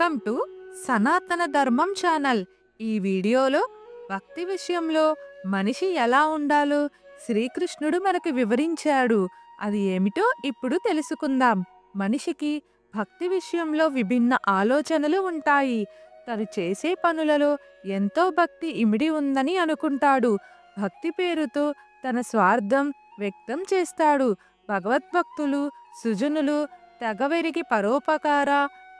Welcome to సనాతన ధర్మం channel. ఈ వీడియోలో భక్తి విషయంలో మనిషి ఎలా ఉండాలో శ్రీకృష్ణుడు మనకు వివరించాడు. అది ఏమిటో ఇప్పుడు తెలుసుకుందాం. మనిషికి భక్తి విషయంలో విభిన్న ఆలోచనలు ఉంటాయి. తను చేసే పనులలో ఎంతో భక్తి ఇమిడి ఉందని అనుకుంటాడు. భక్తి పేరుతో తన స్వార్థం వ్యక్తం చేస్తాడు. భగవద్భక్తులు సుజనులు తెగవెరిగి పరోపకార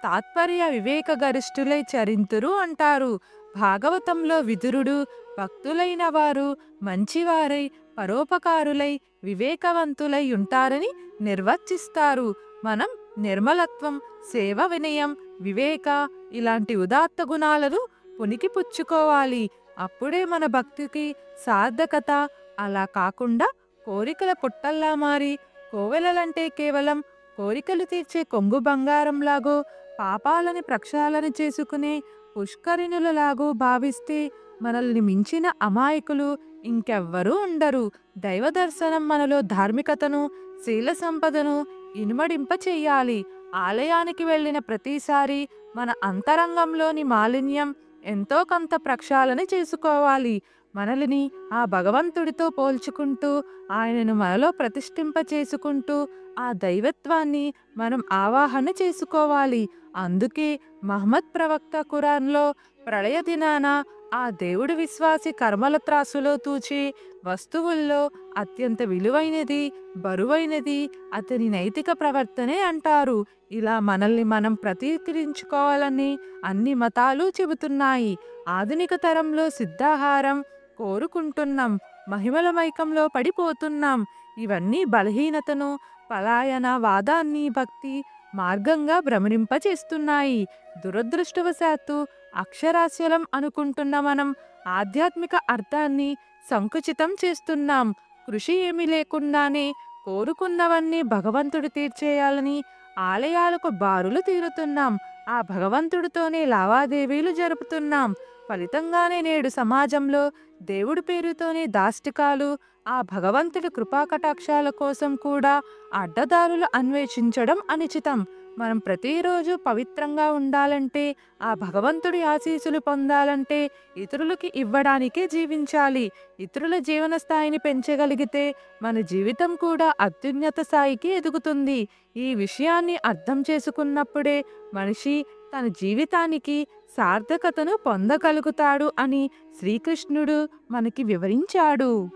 తాత్పర్య వివేక గరిష్ఠులై చరింతురు అంటారు. భాగవతంలో విదురుడు భక్తులైన వారు మంచివారై పరోపకారులై వివేకవంతులై ఉంటారని నిర్వచిస్తారు. మనం నిర్మలత్వం, సేవ, వినయం, వివేక ఇలాంటి ఉదాత్త గుణాలను పుణికిపుచ్చుకోవాలి. అప్పుడే మన భక్తికి సార్థకత. అలా కాకుండా కోరికల పుట్టల్లా మారి కోవెలలంటే కేవలం కోరికలు తీర్చే కొంగు బంగారంలాగో పాపాలని ప్రక్షాళన చేసుకునే పుష్కరిణులలాగో భావిస్తే మనల్ని మించిన అమాయకులు ఇంకెవ్వరూ ఉండరు. దైవ దర్శనం మనలో ధార్మికతను, శీల సంపదను ఇనుమడింప చెయ్యాలి. ఆలయానికి వెళ్ళిన ప్రతిసారి మన అంతరంగంలోని మాలిన్యం ఎంతో కొంత ప్రక్షాళన చేసుకోవాలి. మనల్ని ఆ భగవంతుడితో పోల్చుకుంటూ ఆయనను మనలో ప్రతిష్ఠింప చేసుకుంటూ ఆ దైవత్వాన్ని మనం ఆవాహన చేసుకోవాలి. అందుకే మహమ్మద్ ప్రవక్త ఖురాన్లో ప్రళయ దినాన ఆ దేవుడి విశ్వాసి కర్మల త్రాసులో తూచే వస్తువుల్లో అత్యంత విలువైనది, బరువైనది అతని నైతిక ప్రవర్తనే అంటారు. ఇలా మనల్ని మనం ప్రతీకరించుకోవాలని అన్ని మతాలు చెబుతున్నాయి. ఆధునిక తరంలో సిద్ధాహారం కోరుకుంటున్నాం, మహిమల మైకంలో పడిపోతున్నాం. ఇవన్నీ బలహీనతను, పలాయన వాదాన్ని భక్తి మార్గంగా భ్రమరింపచేస్తున్నాయి. దురదృష్టవశాత్తు అక్షరాస్యులం అనుకుంటున్న మనం ఆధ్యాత్మిక అర్థాన్ని సంకుచితం చేస్తున్నాం. కృషి ఏమీ లేకుండానే కోరుకున్నవన్నీ భగవంతుడు తీర్చేయాలని ఆలయాలకు బారులు తీరుతున్నాం. ఆ భగవంతుడితోనే లావాదేవీలు జరుపుతున్నాం. ఫలితంగానే నేడు సమాజంలో దేవుడి పేరుతోనే దాష్టికాలు, ఆ భగవంతుడి కృపాకటాక్షాల కోసం కూడా అడ్డదారులు అన్వేషించడం అనుచితం. మనం ప్రతిరోజు పవిత్రంగా ఉండాలంటే, ఆ భగవంతుడి ఆశీస్సులు పొందాలంటే ఇతరులకి ఇవ్వడానికే జీవించాలి. ఇతరుల జీవన స్థాయిని పెంచగలిగితే మన జీవితం కూడా అత్యున్నత స్థాయికి ఎదుగుతుంది. ఈ విషయాన్ని అర్థం చేసుకున్నప్పుడే మనిషి తన జీవితానికి సార్థకతను పొందగలుగుతాడు అని శ్రీకృష్ణుడు మనకి వివరించాడు.